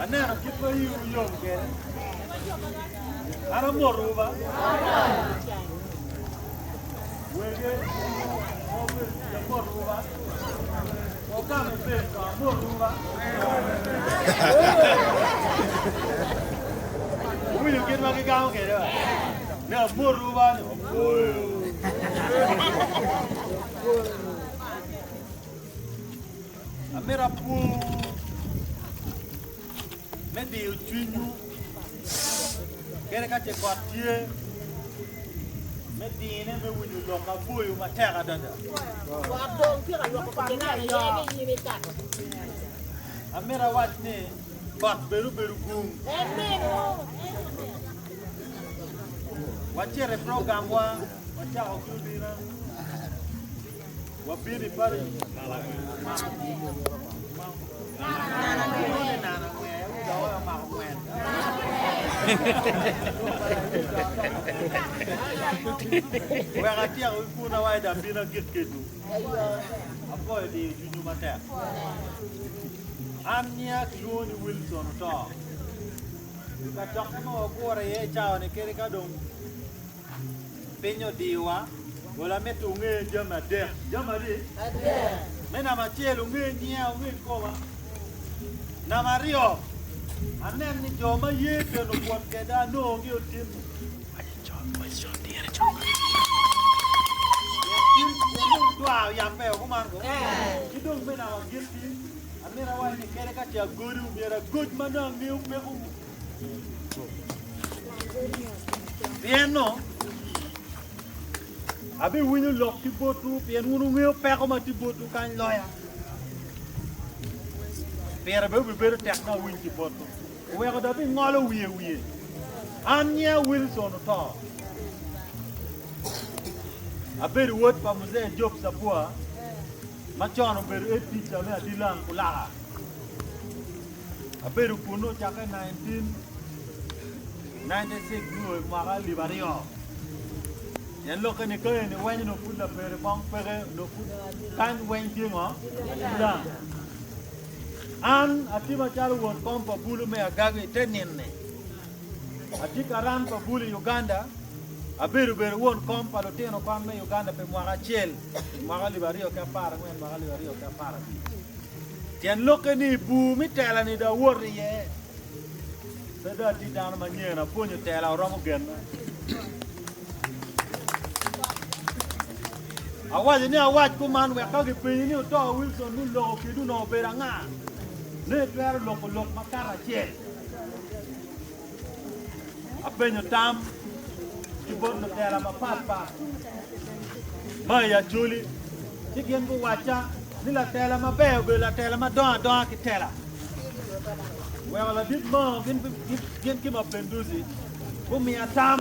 Anera kipo yu yonge. Ara moruba. Wege obe ya moruba. Okame pesa moruba. Uyu kinwa kigao kere. Na moruba ni. Amera pu Medi uchuinyu kere kate kwatie Medi ne me winu loka buyu matera dada Wadong kira loko pangina yeni nyimi kat. Amera watne bat beru gung Wachere program wa Wacha okudina Wabini pari Wagatia kuna waida bina gitkedu. Apo di junyu mata. Anya kioni Wilson to. Ka chakmo gore ye chao ne kere ka dong. Penyo diwa wala metu nge jama de. Jama di? Mena machelo nge nia nge koma. Na Mario. Anen ni joma yete no kwat keda no ngi otim. Wow, yang pe ko man ko. Kidong me na gilti. Amira wa ni kere ka tia goru mera good mana ngi pe ko. Bien no. Abi winu lok ti botu, bien wunu ngi pe ko ma ti botu kan loya. Pera be be tek na win ti botu. We ko da bi ngolo wiye. Anya Wilson to. Aberi wot pa mzee Job Sapua machono beru eticha me adilang kulaha Aberi kuno chaka 1996 no mara libario Yan loka ni kaya ni wenye no kula pere bang pere no kula kan wenye tingo kula An ati machalo won kompa bulu me agagi tenine Ati karan pa bulu Uganda Abiru beru won kom palo teno kwa me Uganda pe mwaka chel mwaka libario ka para ngwen mwaka libario ka para Tian loke ni bu mi tela ni da wori ye Sada ti dana manyena ponyo tela romo gen Awaji ni awaj kuman we ka gipini ni to Wilson nu lo ki du no beranga Ne twero loko lok makara chel Apenyo tam Kibon na tela mapapa Maya Acholi Tigen bu wacha Nila tela mabebe la tela madon ki tela Wala dit mo Gin kima penduzi Bumi atam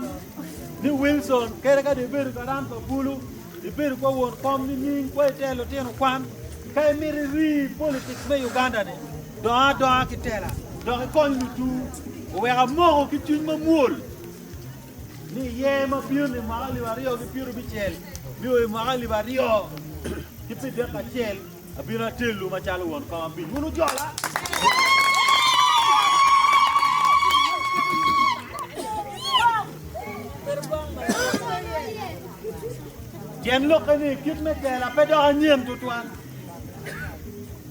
Ni Wilson Kere ka di beru karam pa bulu Di beru kwa won kom ni nying Kwa telo teno kwan Kaya miri ri politics me Uganda ni Doa ki tela Doa ki kon lutu Wala moro ki chun mamuol Ni ye ma piu ni magali vario ki piu bichel. Biu magali vario ki pi de ka chel. Abira telu ma chalo won ka bin. Munu jola. Jen lo kani kit me tela pe do anyem tutuan.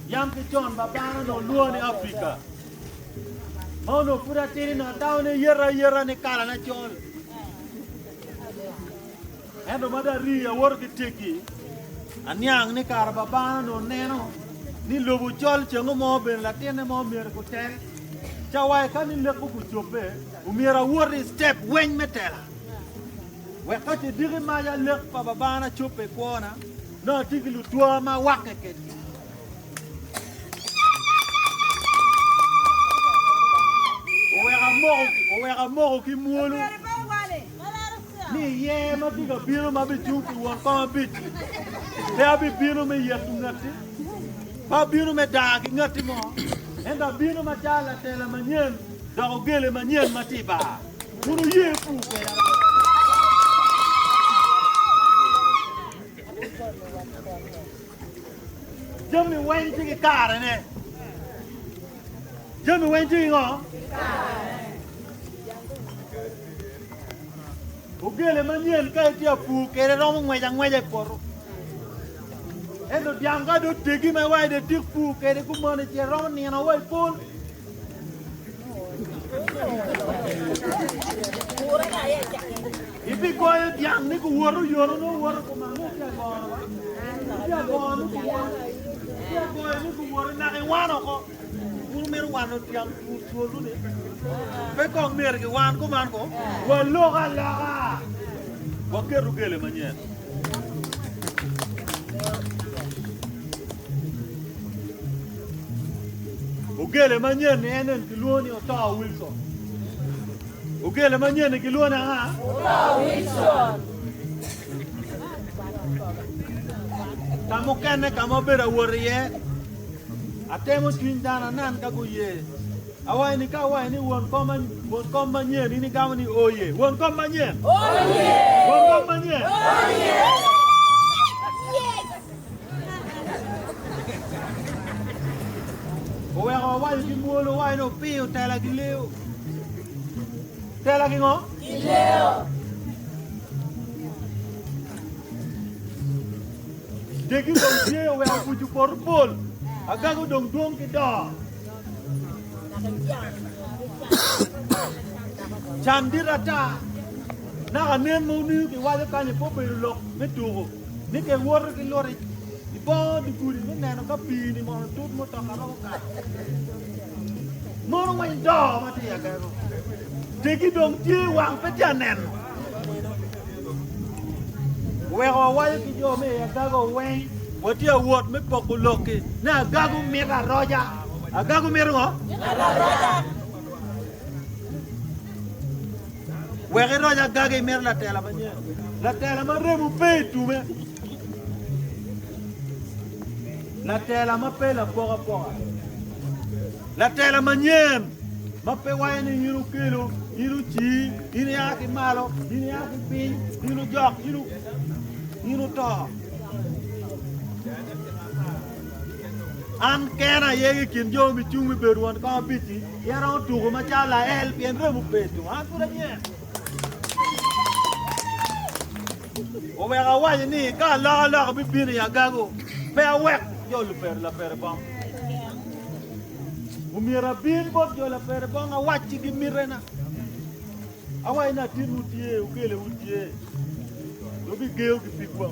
Yam ki chon babana no luo ni Afrika. Mono pura tiri na taone yera ni kala na chon. Endo madari ya worki teki Anyang ni karababana no neno Ni lobu chol chengo mo ben latene mo mir kutel Chawai ka ni leku ku Chope Umira worri step wen metela Wekati digi maya lek pa babana Chope kuona No tiki lutua ma wake keti Oweka moro ki muolu Ni ye ma biga bino ma bi juki won kama biti. Te bi bino me yetu ngati. Pa bino me dagi ngati mo. Enda bino ma chala tela manyen. Da ogele manyen matiba. Munu ye fu ke ya. Jami wen tiki kare ne. Jami wen ti ngo. Ugele manien ka ti apu kere ro ngwe poro. Endo dianga do tegi me wai de tik pu kere ku mone ti ro ni na wai pul. Ibi ko diang ni ku woro yoro no woro ko ma no ya go. Ya go no ku. Ya go ni ku woro na ke wano ko. Muru meru wano diang ku suolu ne. Pe ko mer ke wan ko man ko. Wa lo ga la ga. Wa ke rugele manien. Ugele manien ne enen kiloni Otto Wilson. Ugele manien kiloni ha? Otto Wilson. Kamu kene kamu bera woriye. Atemo twindana nan kaguye. Awai ni kawai ni won kom manien ini kamu ni oye. Won kom manien. Oye. Won kom manien. Oye. Owe ko wai ki muolo wai no pio tela ki leo. Tela ki ngo? Ki leo. Degi dong tie owe ko ju porpol. Aga ko dong dong ki do. Chandira ta. Na kanen mo ni ki wale ka ni po be lo me tugo. Ni ke wor ki lori. Ipo di guri ni neno ka pi ni mo tut mo ta ka ro ka. Mo no mai do ma ti ya ka ro. Degi dong tie wang pe janen. We go wale ki jo me ya ka go wen. Wati award me pokuloki. Na gagu mira roja. Agagu mira ngo? Roja. Wege roja gage mira la tela manye. La tela ma remu pe tu me. La tela ma pe la pora pora. La tela manye. Ma pe wae ni yiru kilo, yiru chi, yiru yaki malo, yiru yaki pin, yiru jok, yiru to. An kena yegi kin jo mi chungi beruan ka biti yara tu ko machala el bien remu petu an pura nye o me ga wani ni ka la bi bini ya gago pe awek yo Laperebong o mira bin bot yo Laperebong a wachi gi mirena awai na tinu tie o kele utie do bi geo gi pikwa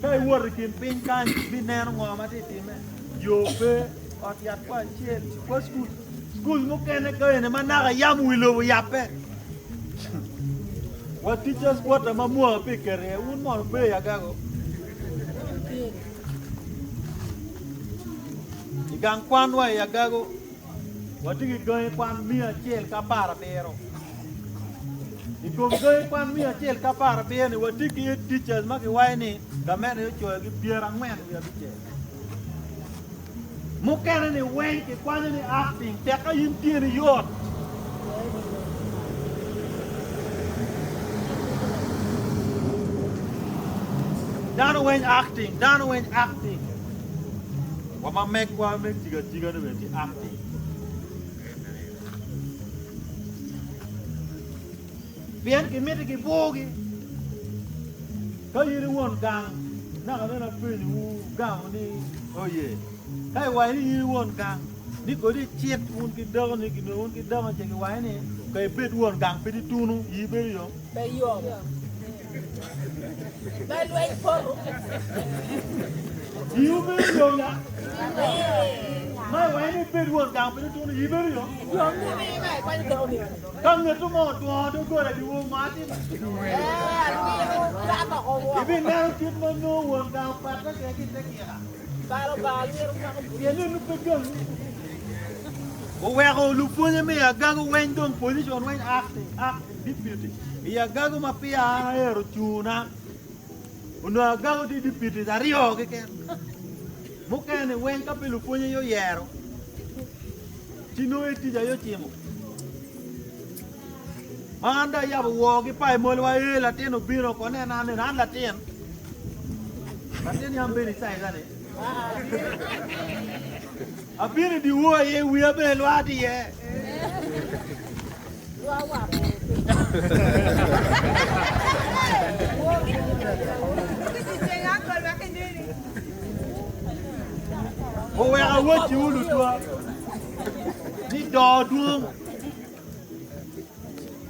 Kai working pin kan biner ngoma ti time yo pe ot yat kwa chiel kwa school mo kene ko ene manaka yam wilo yape what teachers what ma mo pe kere un mo pe ya gago igang kwan wa ya gago wati gi goy kwan mia chiel ka para pero Ikom goy kwan mia chiel ka para bene wati ki teachers ma ki wai ni Gamene yo choy gi piera ngwen ya biche. Mukene ni wen ki kwani ni acting te ka yin tieni yot. Dano wen acting. Wa mek tiga ni beti acting. Bien ki meti ki bogi. Ka yiri won gang na ka na pe ni gang ni oye kai wai ni yiri won gang ni ko di chet un ki do ni ki un ki do ma che ki wai ni kai bet won gang pe di tunu yi be yo ba loi por yi be yo na mai wai ni bet won gang pe di tunu yi be yo ni mai kwa ni do ni Kang ngetu mo do go la di wo ma ti Ibi nang kit mo no won gang pata ke ki te kira Balo ye no pegang O we go lu punya me ya gago wen don position wen acting deputy ya gago ma pia ero tuna uno gago di deputy dario ke mo kene wen ka pelu punya yo yero Tino eti ja yo chimo Anda ya wo ki pai mo wa e la teno biro ko ne na la ten. La ten yam be ni sai ga ne. Abiri di wo ye we be lo adi ye. O we a wo ti ulu to. Ni do du.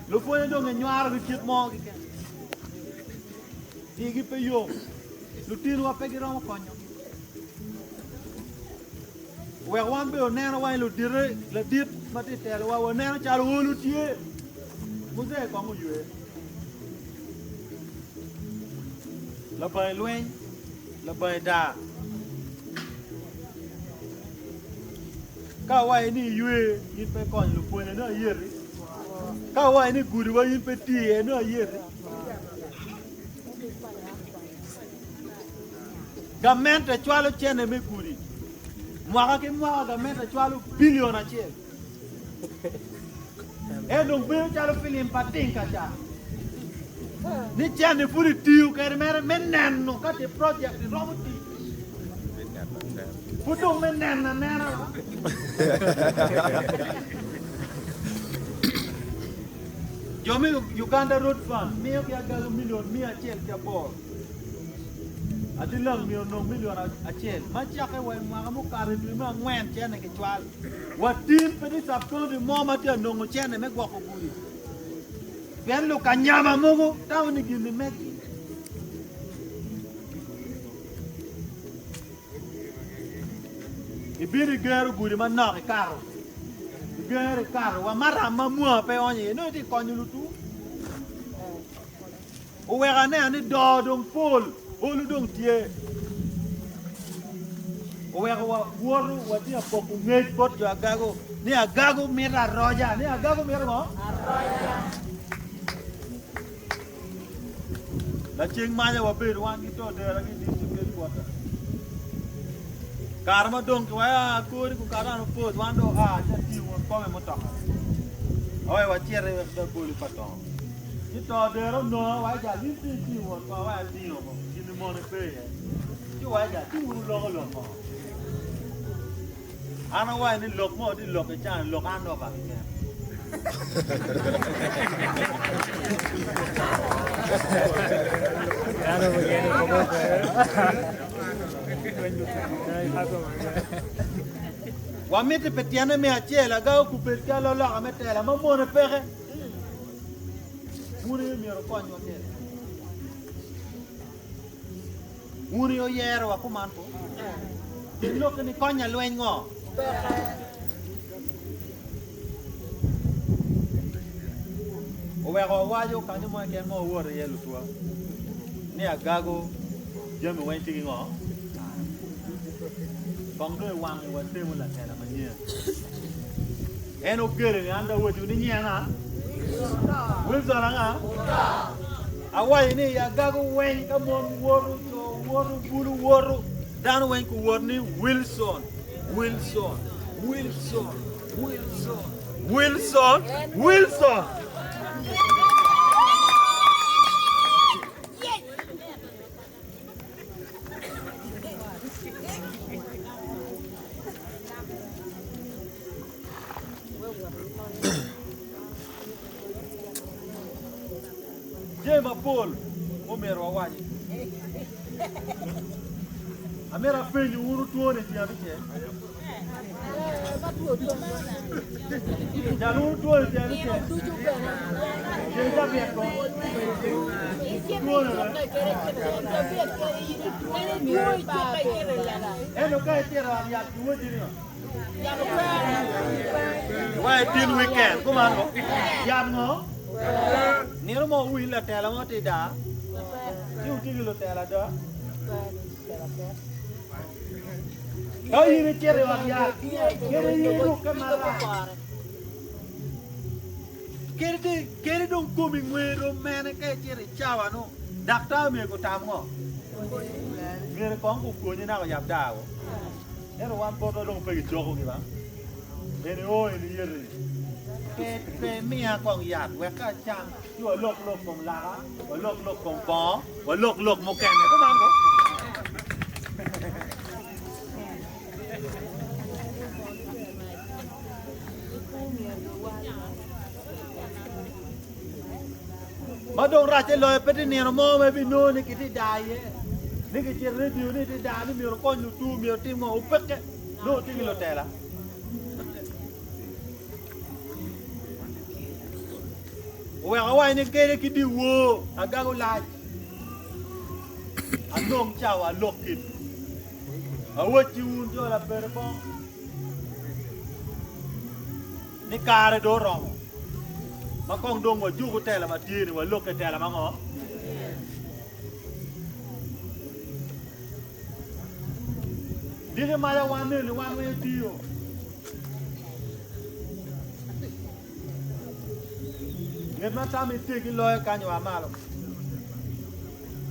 Lo fo ndo nyaar bi kit mo gi. Igi pe yo. Lu tiro a pe gi ro konyo. We wan be onena wa lu dire la dit mati tel wa onena chal wolu tie. Muze ko mu yue. La bay lwen, la bay da. Ka wa ni yue yin pe kon lu pone na yeri. Ka wa ni gudi wa yin pe tie na yeri. Gammente chwalo chene me gudi. Mwaka ke mwaka gammente chwalo billion a chel. E donc be chalo film patinka cha. Ni chene furi tiu ke mere menenno ka te project roboti. Fudo menenna nena. Jomi Uganda road fund me ke aga million mi a chel ke bor. Adilang million a chel. Ma cha ke wa mwaka mo kare tu ma ngwen chene ke chwal. Wa tin pe di sap ko di mama te no chene me gwa ko buri. Ben lo kanyama mogo taw ni gindi meki. Ibiri geru guri man na ke karo. Geru karo wa mara mamua pe onye no ti konyu tu. O wera ne ani do dong pol. Olu dong tie. O wera wa woru wa ti apoku ngej pot yo agago. Ni agago mira roja. Ni agago mira mo? Roja. La ching manya wa bir wan ki to de ra ki di ke kwata. Karma dong ko ya ko ri ku karano pot wan do a cha ti won ko me moto. Oi wa chere da ko li patong. Ni to de ro no wa ja li ti won ko wa ti no mo. Ki ni mo ne pe ye. Ti wa ja ti wu lo lo mo. Ana wa ni lok mo di lok e chan lok an do ba ke. Wa mete petiana me achela ga ku petia lo la metela mo mo ne pere. Muri mi ro konyo te. Muri o yero wa kuman ko. Ti lok ni konya lwen ngo. O we go wa yo kan mo ke mo wo re yelu tua. Ni agago je me wen ti ngo. Bong doi wang wa te mo la tela ma nye. Eno gere ni anda wo tu ni nya nga. Wil zara nga. Awai ni agago wen ka mo woru to woru bulu woru. Dan wen ku wor ni Wilson. Wilson. Wilson. Wilson. Wilson. Wilson. Jema Paul, Omero Awaji. Amera fenyu uru tuone ti abike. Jalu tuone ti abike. Jenda bieko. Tuone. Eno kai tira ya tuwe dino. Why tin weekend? Come on. Yam no. Nero mo ui la tela mo te da. Tiu ti lo tela da. Oh, ini cere wa ya. Kere yiru kamara. Kere dong kumi ngwero mene ke cere chawa no. Dakta me ko tamgo. Ngere kong ku ko ni na ko yap da wo. Ero wan poto dong pe joko ki ba. Ene o ini yeri. Pe mia kong yat we ka chang. Yo lok kom la. Wa lok kom bo. Wa lok mo ken ko man ko. ma dong rache lo pete ni no mo me bi no ni kiti daye ni ki chere di ni ti da ni mi ro ko nu tu mi ro ti mo upeke no ti lo tela we awai ni kere ki di wo aga go la anong chawa lokin awochi un jo Laperebong ni kare do romo ma kong dong wa jugo tela ma tini wa loke tela ma ngo dige maya wane ni wane dio nget ma tami tegi loye kanyo amalo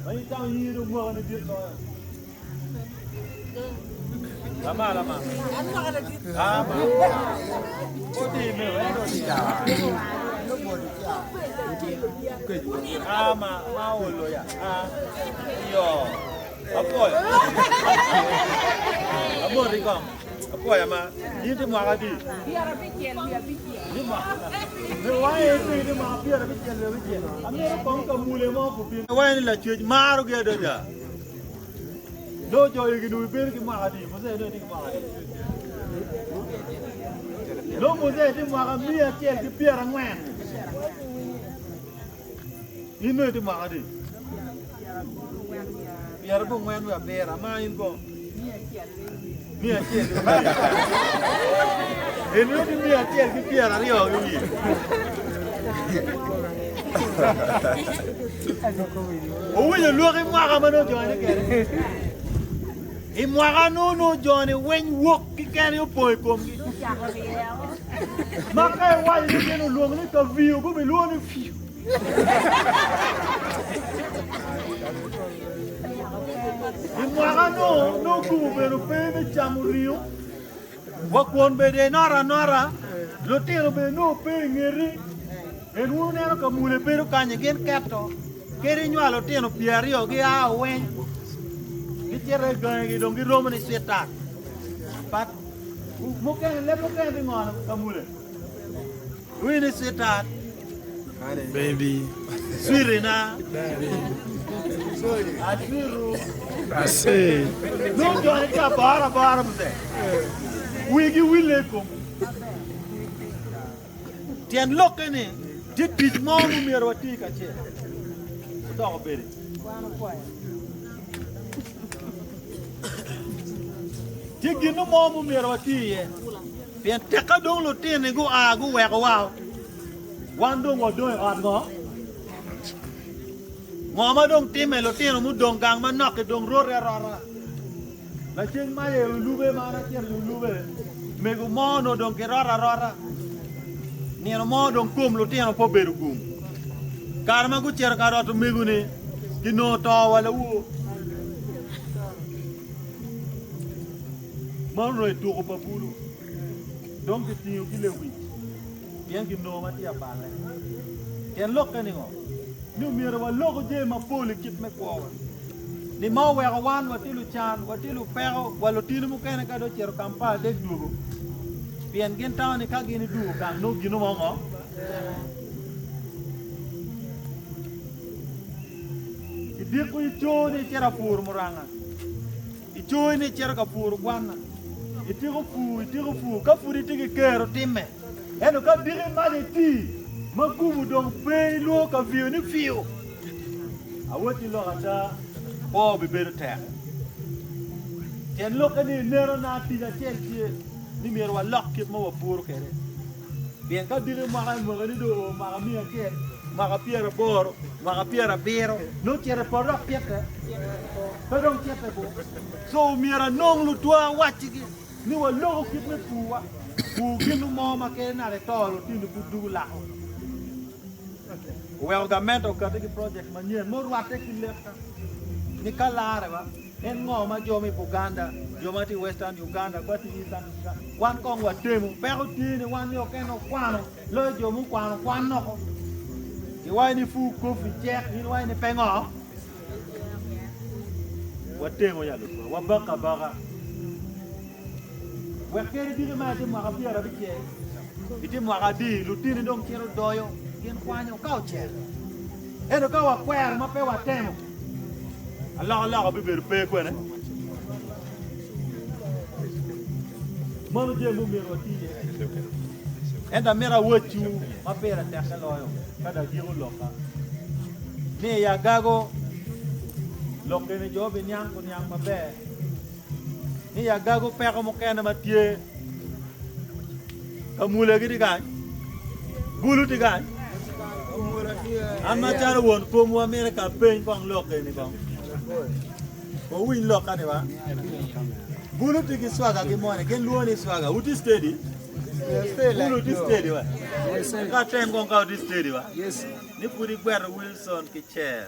ai tao yiru mo ni dir loye lama lama ama odi me endo dia ama maolo ya yo apoy amori kom apoy ama yindi mo agadi biara bikiel ni ma ne wae ni ma biara bikiel amero kom ka mule mo ko bi wae ni la chuj maru ge do ja do jo yi du ber ki ma agadi mo se do ni ma agadi lo mo se ti ma ga mi ya kiel ki biara ngwen ino ti ma agadi biara bo ngwen wa bera ma in bo mi a kiel eno ti mi a kiel ki biara rio gi o wi lo ki ma ga ma no jo ni ke I mwaga no Johnny when walk can you boy come. Maka why you can long like a view go below the few. I mwaga no go pero pay chamurio. Walk one bed nora lotero be no paying eri. And one never come with a pero can you get capital. Getting you a lotero piario get away. Kira gangi dong di Roman is setan. But mungkin lepas kan dengan kamu le. Wini setan. Baby. Swirina. Aswiru. Asih. No jangan kita bara mesti. Wigi wilekum. Tian lok ni. Dia pismau merwati kace. Tak beri. Tigi no mo merwati ye. Pian teka dong lo tin go agu we go wow. Wan dong go do ngo. Ngoma dong time lo tin mu dong gang ma nok dong ro ra. La cheng ma ye lube ma na cher lube. Me go mo no dong ke ra. Ni no mo dong kum lo tin po beru kum. Karma go cher ka ro to me go ni. Ki no to wala wo. Man roi tu ko papulu donc ti ki le wi bien ki no ma ti abale ken lokani ngo ni mi ra wa loko je ma poli kit me ko ni ma we ga wan watilu chan watilu pero walo tilu mu kene ka do chero kampa de dugo bien gen tawni ka gini dugo kan no gino mo ngo di ko choni chera pur muranga I choni chera ka pur gwana Itigo fu, ka furi tigi kero time. Eno ka dire mali ti, magumu dong pay lo ka view ni fio. Awoti lo kata, po bibero ter. Tien lo ka ni nero na ti na chelsie, ni mero wa lock kip mo wa puro kere. Bien ka dire maka ni do, maka mia kel, maka piera boro, maka piera bero, no chere porok pieta. Pedong pieta bo. So mira nong lu tua wachigi. Ni wa logo kit me puwa pu ginu mo ma ke na le tolo tindu budu la well government ka te project ma nyen mo wa te ki lefta ni kala ba en ngo ma jomi Uganda joma ti western Uganda ko ti eastern wan kong wa temu pero ti ni wan yo ke no kwano lo jomu kwano ko ki wa ni fu ko fi check ni wa ni pengo wa temu ya lo wa baka Wakere dire ma te mo kapia ra bikie. Ite mo agadi lutini dong kero doyo gen kwanyo kau cher. e do ka wa kwer ma pe wa temo Allah bi ber pe ko ne manu je mu mero ti e da mera wochu ma pera te khaloyo kada giru loka ne ya gago loke ne jobe nyang ko nyang mabe ni ya gago pe ko mo kena matie kamule gidi gañ gulu ti gañ amma jara won ko mo America peñ ko loke ni ko win loka ni wa gulu ti gi swaga gi mo ne gen luoni swaga uti steady gulu ti steady wa ka tem ko ka uti steady wa ni puri gwer Wilson ki chair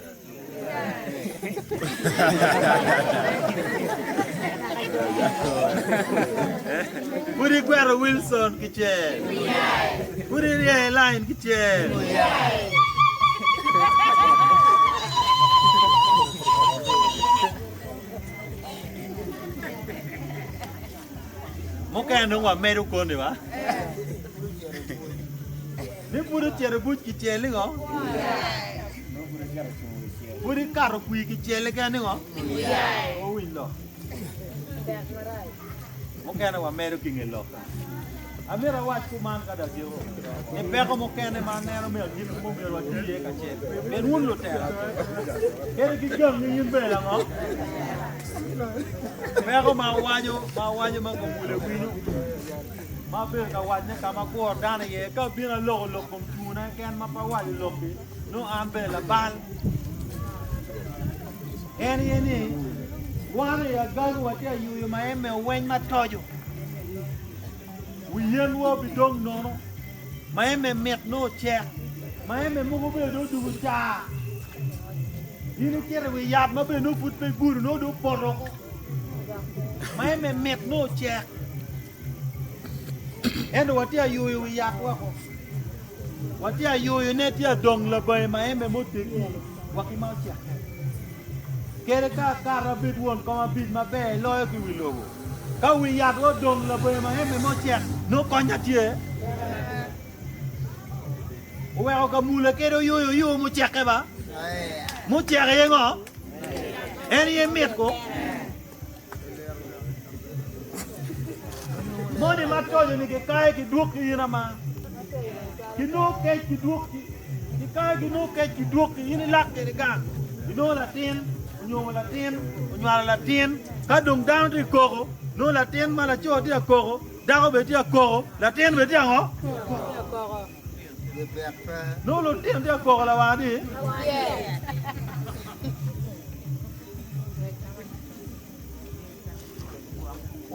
puri gwer Wilson ki chair puri line ki chair mo ka no wa meru ko ni wa ni puri chair buch ki chair lingo puri karo kui ki chele ka ni ngo o wilo mo kana wa meru ki ngelo amira wa ku man ka da jiro e pe ko mo kana ma nero me gi mo me wa ti ka chele ben won lo tera kere ki gam ni yimbe la ngo pe ko ma wajo ma ko mule winu ma be ka wa ne ka ma ko dana ye ka bi na lo ko tuna ken ma pa wa lo bi no ambe la bal eni wana ya gagu watia yuyu maeme wen matojo wiyen wo bidong nono maeme met no che maeme mo be do du cha yini kere we yab ma be no fut be buru no do poro maeme met no che endo watia yuyu yab wa ko watia yuyu ne tia dong la bay maeme mo tiri wakima che kere ka karabit won kama bit mabe loyo ki wilogo ka wi yat wo dong la boy ma heme mo chek no konya tie o wa ka mula kero yo mo chek ba mo chek ye ngo eni ye met ko mo ni ma tojo ni ke kai ki duk ki na ma ki no ke ki duk ki kai ki no ke ki duk ki ni lak ke ga ki no la tin nyoma la tin nyala la tin ka dum down ti koko no la tin mala cho ti koko da ko be ti koko la tin be ti ngo no lo tin ti koko la wa di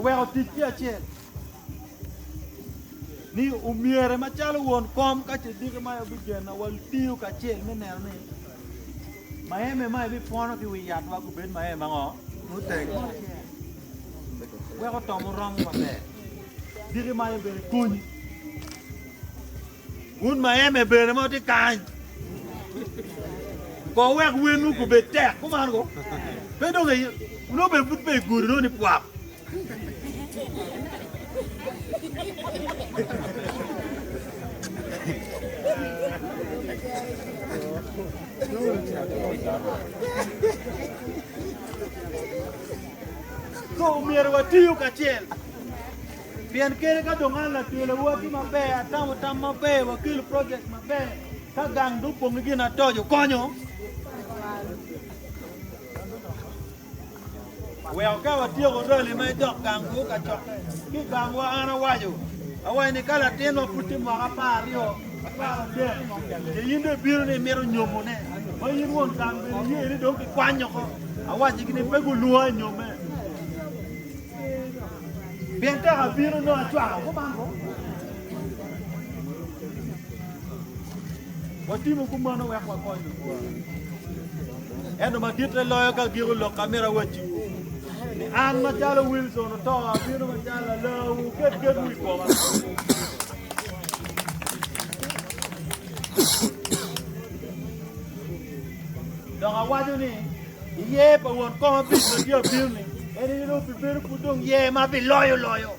we o ti ti che ni umiere ma chalo won kom ka ti di ma bi gena wal tiu ka che me ne ne maeme mai bi pono ki wi yat wa ku ben maeme ngo mu tek we ko tomu rom wa be diri mai be kun un maeme be mo ti kan ko we ku wenu ku be tek ku man ko be do ngai no be put be guru no ni puap ko mier wa tiu ka chel bien kere ka dongan la tele wa ki mabe tam mabe wa kil project mabe ka gang du pong gi na tojo konyo we ka wa tio go rele mai dok gang du ka chok ki gang wa ana wajo awai ni kala teno puti mo ka pario pa de ye yinde biru ne mero nyomo ne o yin won gang be ye ni do ki kwanyo ko awaji gi ne pegu luwa nyome bien ta biru no atwa ko bango wati mo ko mano wa ko ko eno ma ditre loyo ka giru lo camera wachi ni an ma jalo Wilson to biru ma jalo lo get wi ko donc awajo ni ye pa won ko bi no dia biru ni eni no bi biru pudong ye ma bi loyo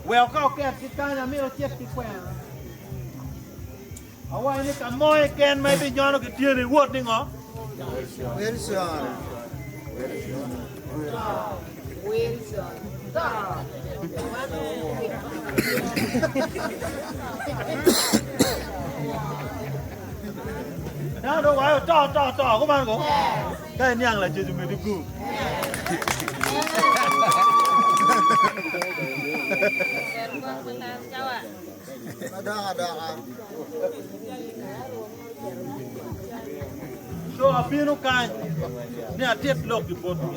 well ka ke kitanya mi o tiek ki kwen Awai ni kamoy ken mai bi nyono ki tiene wot ni ngo. Wilson. Nào đâu ai to có bạn có. Cái nhang là chưa dùng người đi cu. Ada. So apino kai. Ni atiet lok di botu.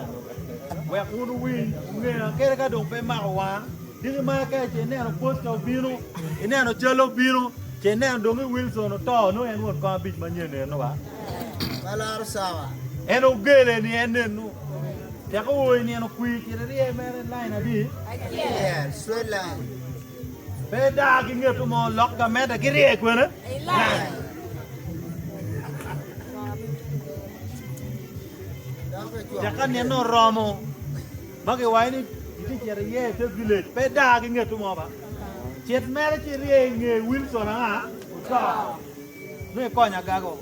Wa unu win nge kere ka dong pe mawa. Dili ma ka che ne no post ka bino. Ine no chelo bino. Che ne dong Wilson to no en wot ka bit manye ne no ba. Malar sawa. En o gele ni en no. Ya ko wo ni no kui ki re mere line abi. Yeah, Switzerland. Pe da ki ngeto mo lok ka me da ki re ko na. Ya kan ne no romo. Ba ke wai ni ti chere ye te village. Pe da ki ngeto mo ba. Chet mere chi re nge Wilson ha. Ka. Ne ko nya ga go.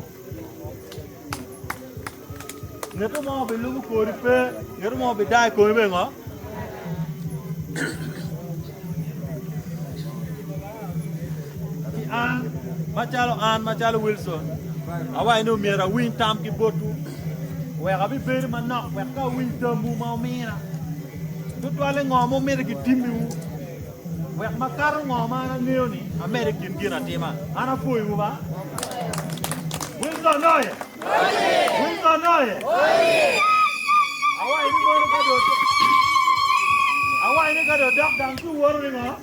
Ngeto mo be lu ko ri pe, ngeto mo be dai ko be ngo. An machalo Wilson. Awai no mera win tam ki botu. We ga bi ber manok, we ka win tambu ma mera. Tutu ale ngo mo mera ki timbu. We makaro ngo ma na neoni, American gina tema. Ana foi ba. Wilson noye. Wilson noye. Awai ni mo ka do. Awai ni ka do dak dang tu wor ni ngo.